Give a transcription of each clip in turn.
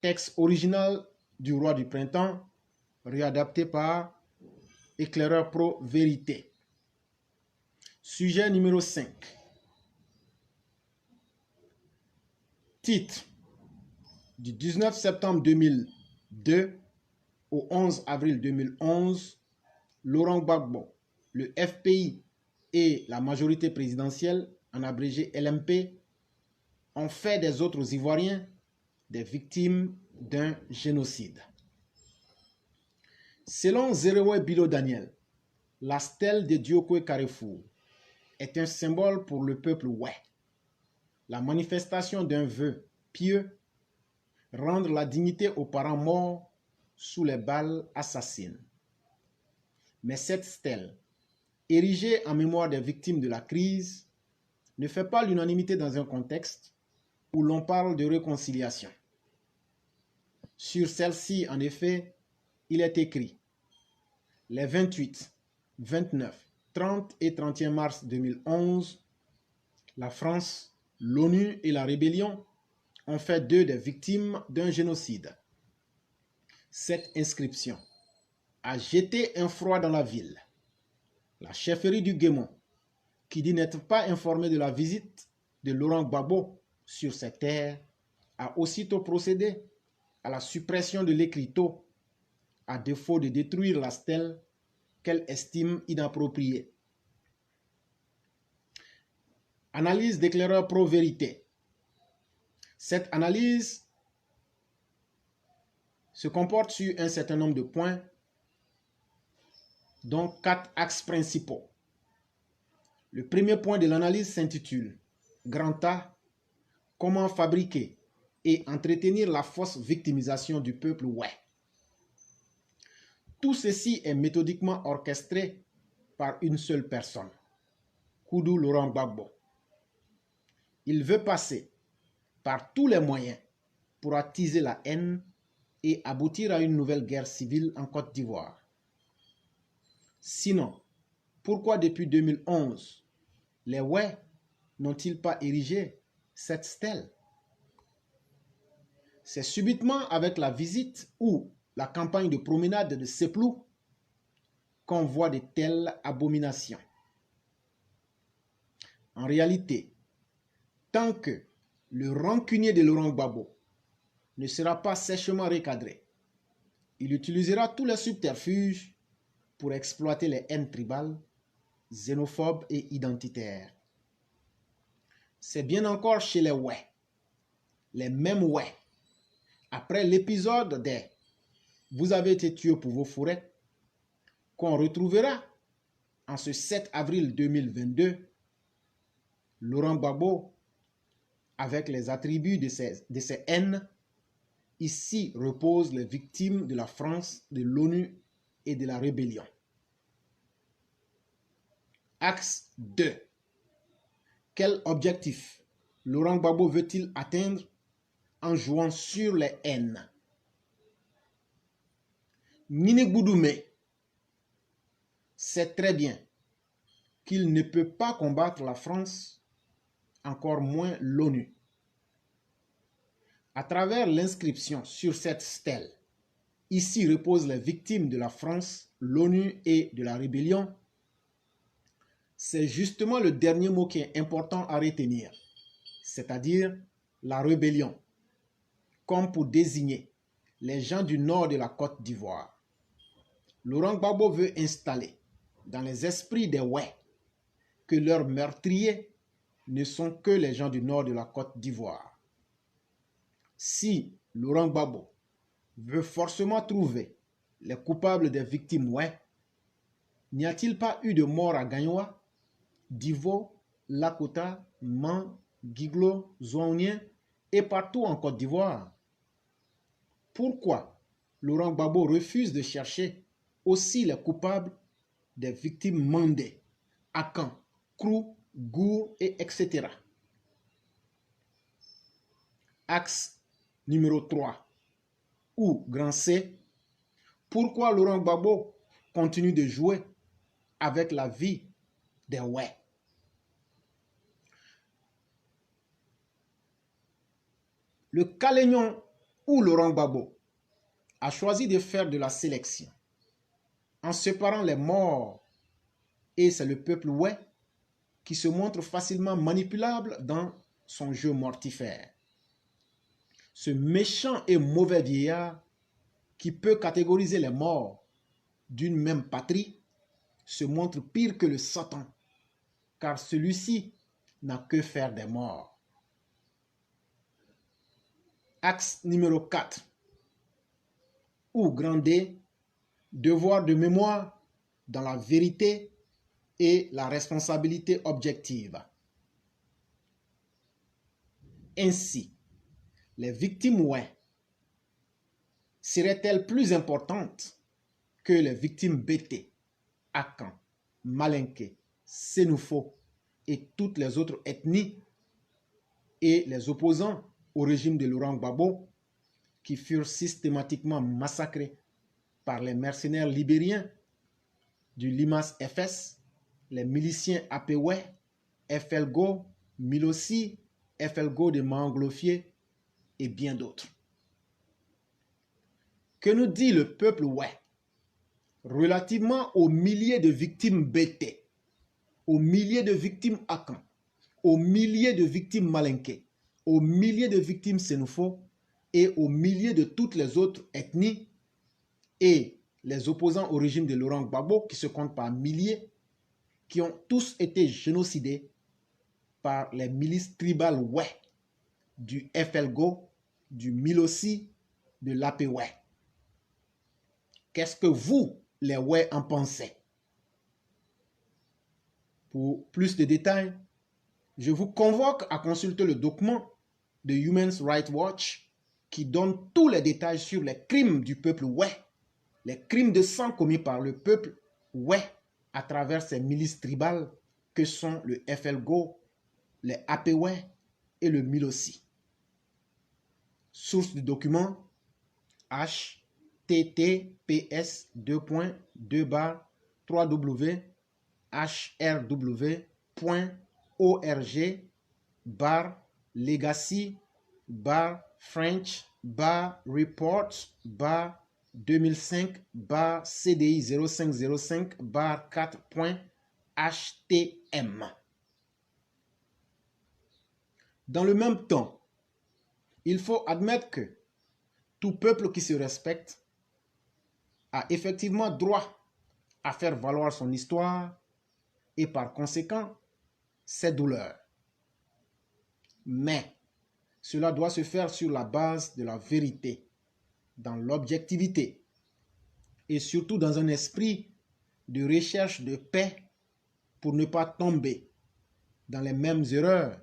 Texte original du Roi du Printemps, réadapté par Éclaireur Pro Vérité. Sujet numéro 5. Titre. Du 19 septembre 2002 au 11 avril 2011, Laurent Gbagbo, le FPI et la majorité présidentielle, en abrégé LMP, ont fait des autres Ivoiriens des victimes d'un génocide. Selon Zerewe Bilo Daniel, la stèle de Diokwe Carrefour est un symbole pour le peuple Wè. La manifestation d'un vœu pieux, rendre la dignité aux parents morts sous les balles assassines. Mais cette stèle, érigée en mémoire des victimes de la crise, ne fait pas l'unanimité dans un contexte où l'on parle de réconciliation. Sur celle-ci, en effet, il est écrit « Les 28, 29, 30 et 31 mars 2011, la France, l'ONU et la rébellion ont fait d'eux des victimes d'un génocide. » Cette inscription a jeté un froid dans la ville. La chefferie du Guémon, qui dit n'être pas informée de la visite de Laurent Gbagbo sur ces terres, a aussitôt procédé à la suppression de l'écriteau, à défaut de détruire la stèle qu'elle estime inappropriée. Analyse d'éclaireur pro-vérité. Cette analyse se comporte sur un certain nombre de points, dont 4 axes principaux. Le premier point de l'analyse s'intitule « Grand A, comment fabriquer et entretenir la fausse victimisation du peuple Wè ». Tout ceci est méthodiquement orchestré par une seule personne, Koudou Laurent Gbagbo. Il veut passer par tous les moyens pour attiser la haine et aboutir à une nouvelle guerre civile en Côte d'Ivoire. Sinon, pourquoi depuis 2011, les Wè n'ont-ils pas érigé cette stèle? C'est subitement avec la visite ou la campagne de promenade de Seplou qu'on voit de telles abominations. En réalité, tant que le rancunier de Laurent Gbagbo ne sera pas sèchement recadré, il utilisera tous les subterfuges pour exploiter les haines tribales, xénophobes et identitaires. C'est bien encore chez les Wè, les mêmes Wè, après l'épisode des « Vous avez été tués pour vos forêts », qu'on retrouvera en ce 7 avril 2022, Laurent Gbagbo, avec les attributs de ces haines. Ici reposent les victimes de la France, de l'ONU et de la rébellion. Axe 2. Quel objectif Laurent Gbagbo veut-il atteindre en jouant sur les haines? Nini Goudoumé sait très bien qu'il ne peut pas combattre la France, encore moins l'ONU. À travers l'inscription sur cette stèle, ici reposent les victimes de la France, l'ONU et de la rébellion, c'est justement le dernier mot qui est important à retenir, c'est-à-dire la rébellion, comme pour désigner les gens du nord de la Côte d'Ivoire. Laurent Gbagbo veut installer dans les esprits des Wè que leurs meurtriers ne sont que les gens du nord de la Côte d'Ivoire. Si Laurent Gbagbo veut forcément trouver les coupables des victimes Wè, n'y a-t-il pas eu de morts à Gagnoa, Divo, Lakota, Man, Giglo, Zouaounien et partout en Côte d'Ivoire? Pourquoi Laurent Gbagbo refuse de chercher aussi les coupables des victimes Mandé, Akan, Krou, Gour et etc. Axe numéro 3 ou grand C. Pourquoi Laurent Gbagbo continue de jouer avec la vie des Wè? Le Calénion où Laurent Gbagbo a choisi de faire de la sélection en séparant les morts, et c'est le peuple ouai qui se montre facilement manipulable dans son jeu mortifère. Ce méchant et mauvais vieillard qui peut catégoriser les morts d'une même patrie se montre pire que le Satan, car celui-ci n'a que faire des morts. Axe numéro 4. Ou grand D, devoir de mémoire dans la vérité et la responsabilité objective. Ainsi, les victimes ouai seraient-elles plus importantes que les victimes Bété, Akan, Malinké, Sénoufo et toutes les autres ethnies et les opposants au régime de Laurent Gbagbo qui furent systématiquement massacrés par les mercenaires libériens du Limas FS, les miliciens APW, FLGO, Milossi, FLGO de Manglofier et bien d'autres. Que nous dit le peuple ouai relativement aux milliers de victimes Bété, aux milliers de victimes Akan, aux milliers de victimes Malinké, aux milliers de victimes Sénoufo et aux milliers de toutes les autres ethnies et les opposants au régime de Laurent Gbagbo qui se comptent par milliers, qui ont tous été génocidés par les milices tribales ouai du FLGO, du Milossi, de l'APW. Qu'est-ce que vous, les ouai, en pensez? Pour plus de détails, je vous convoque à consulter le document de Human Rights Watch qui donne tous les détails sur les crimes du peuple ouai, les crimes de sang commis par le peuple ouai à travers ces milices tribales que sont le FLGO, les APW et le Milossi. Source du document https://www.org/legacy/report/2005/CDI 0505/4.htm. Dans le même temps, il faut admettre que tout peuple qui se respecte a effectivement droit à faire valoir son histoire et par conséquent ses douleurs. Mais cela doit se faire sur la base de la vérité, dans l'objectivité et surtout dans un esprit de recherche de paix pour ne pas tomber dans les mêmes erreurs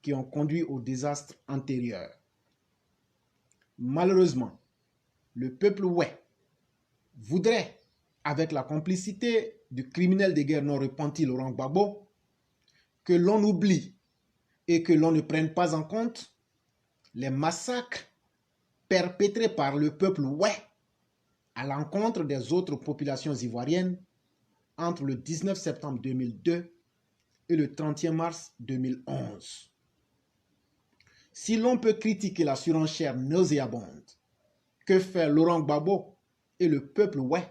qui ont conduit au désastre antérieur. Malheureusement, le peuple ouai voudrait, avec la complicité du criminel de guerre non repenti Laurent Gbagbo, que l'on oublie et que l'on ne prenne pas en compte les massacres perpétrés par le peuple ouai à l'encontre des autres populations ivoiriennes entre le 19 septembre 2002 et le 31 mars 2011. Si l'on peut critiquer la surenchère nauséabonde que fait Laurent Gbagbo et le peuple ouai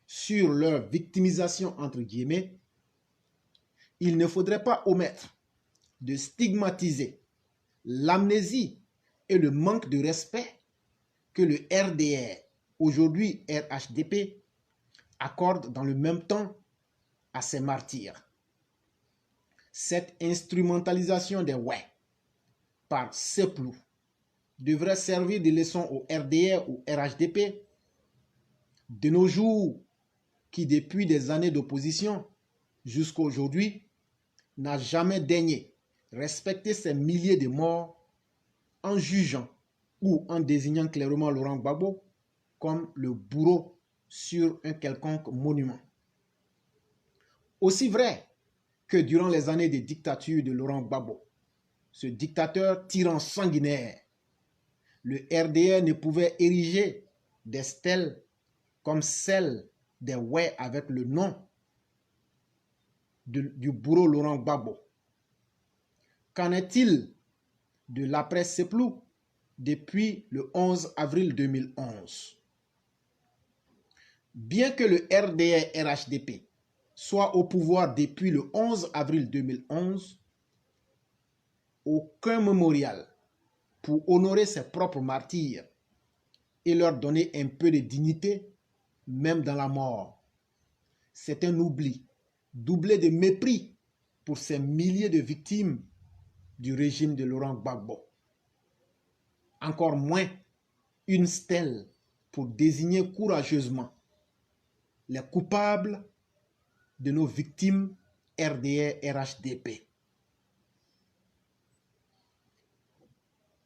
sur leur victimisation entre guillemets, il ne faudrait pas omettre de stigmatiser l'amnésie et le manque de respect que le RDR, aujourd'hui RHDP, accorde dans le même temps à ces martyrs. Cette instrumentalisation des ouai par Seplou devrait servir de leçon au RDR ou RHDP de nos jours qui, depuis des années d'opposition jusqu'à aujourd'hui, n'a jamais daigné respecter ces milliers de morts en jugeant ou en désignant clairement Laurent Gbagbo comme le bourreau sur un quelconque monument. Aussi vrai que durant les années de dictature de Laurent Gbagbo, ce dictateur tyran sanguinaire, le RDR ne pouvait ériger des stèles comme celle des ouai avec le nom du bourreau Laurent Gbagbo. Qu'en est-il de l'après Seplou, depuis le 11 avril 2011. Bien que le RDR-RHDP soit au pouvoir depuis le 11 avril 2011, aucun mémorial pour honorer ses propres martyrs et leur donner un peu de dignité, même dans la mort. C'est un oubli, doublé de mépris pour ces milliers de victimes du régime de Laurent Gbagbo. Encore moins une stèle pour désigner courageusement les coupables de nos victimes RDR-RHDP.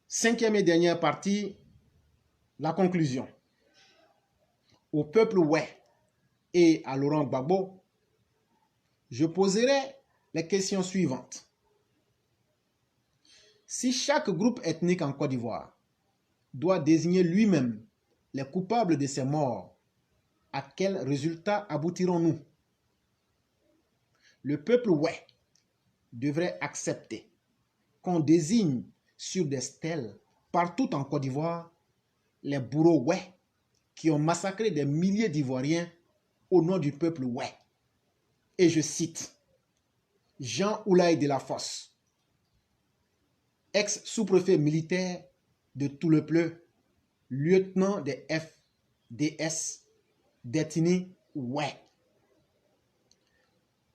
Cinquième et dernière partie, la conclusion. Au peuple Oué et à Laurent Gbagbo, je poserai les questions suivantes. Si chaque groupe ethnique en Côte d'Ivoire doit désigner lui-même les coupables de ces morts, à quel résultat aboutirons-nous? Le peuple Oué devrait accepter qu'on désigne sur des stèles partout en Côte d'Ivoire les bourreaux Oué qui ont massacré des milliers d'Ivoiriens au nom du peuple Oué. Et je cite Jean Oulaye de la Fosse, ex-sous-préfet militaire de Toulepleu, lieutenant des FDS, détenu Oué.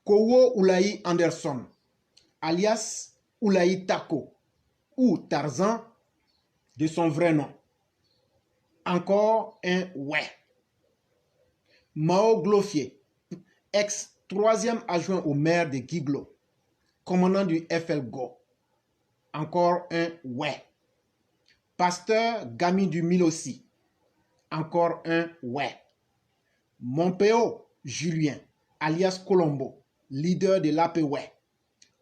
Kowo Oulaye Anderson, alias Oulaye Tako, ou Tarzan de son vrai nom. Encore un Oué. Mao Glofier, ex-troisième adjoint au maire de Guiglo, commandant du FLGO. Encore un Oué. Pasteur Gami du Milossi. Encore un Oué. Montpéo Julien, alias Colombo, leader de l'APWE.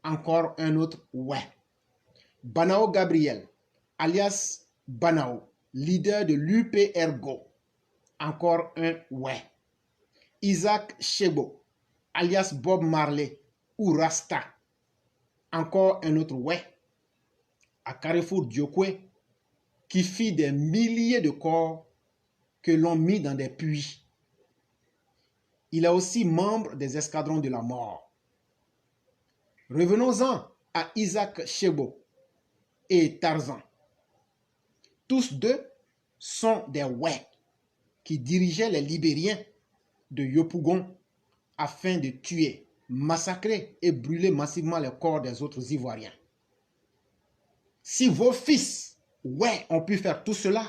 Encore un autre Oué. Banao Gabriel, alias Banao, leader de l'UPRGO. Encore un Oué. Isaac Chebo, alias Bob Marley ou Rasta. Encore un autre Oué. À Carrefour Diokwe, qui fit des milliers de corps que l'on mit dans des puits. Il est aussi membre des escadrons de la mort. Revenons-en à Isaac Chebo et Tarzan. Tous deux sont des Oué qui dirigeaient les Libériens de Yopougon afin de tuer, massacrer et brûler massivement les corps des autres Ivoiriens. Si vos fils Oué ont pu faire tout cela,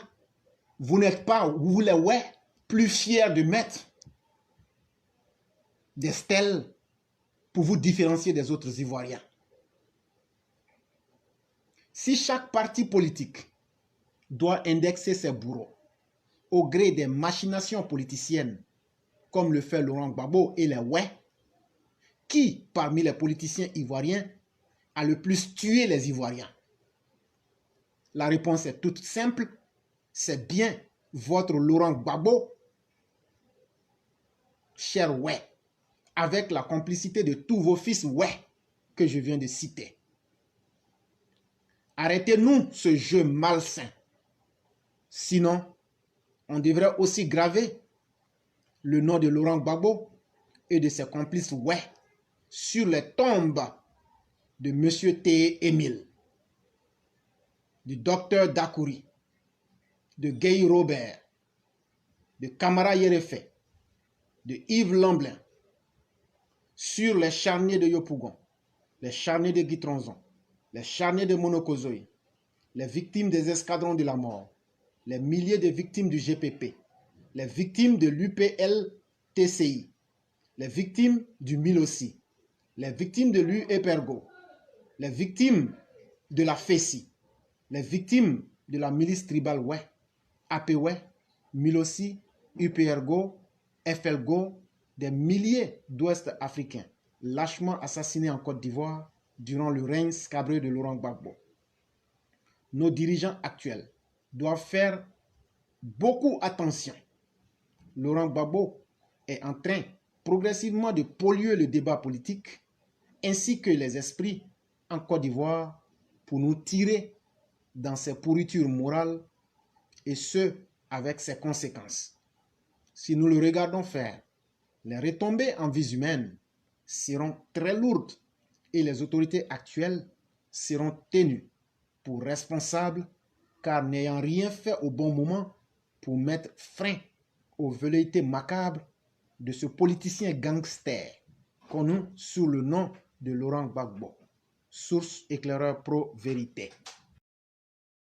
vous n'êtes pas, vous les Oué, plus fiers de mettre des stèles pour vous différencier des autres Ivoiriens. Si chaque parti politique doit indexer ses bourreaux au gré des machinations politiciennes, comme le fait Laurent Gbagbo et les Oué, qui parmi les politiciens ivoiriens a le plus tué les Ivoiriens? La réponse est toute simple, c'est bien votre Laurent Gbagbo, cher Oué, avec la complicité de tous vos fils Oué que je viens de citer. Arrêtez-nous ce jeu malsain. Sinon, on devrait aussi graver le nom de Laurent Gbagbo et de ses complices Oué sur les tombes de M. T. Émile, du Dr Dakouri, de Guy Robert, de Kamara Yerefe, de Yves Lamblin, sur les charniers de Yopougon, les charniers de Guitronzon, les charniers de Monokozoï, les victimes des escadrons de la mort, les milliers de victimes du GPP, les victimes de l'UPL-TCI, les victimes du Milossi, les victimes de l'UEPERGO, les victimes de la FESI, les victimes de la milice tribale Oué, APWE, Milossi, UPRGO, FLGO, des milliers d'Ouest africains lâchement assassinés en Côte d'Ivoire durant le règne scabreux de Laurent Gbagbo. Nos dirigeants actuels doivent faire beaucoup attention. Laurent Gbagbo est en train progressivement de polluer le débat politique ainsi que les esprits en Côte d'Ivoire pour nous tirer dans ses pourritures morales, et ce, avec ses conséquences. Si nous le regardons faire, les retombées en vies humaines seront très lourdes et les autorités actuelles seront tenues pour responsables car n'ayant rien fait au bon moment pour mettre frein aux velléités macabres de ce politicien gangster connu sous le nom de Laurent Gbagbo. Source Éclaireur Pro Vérité.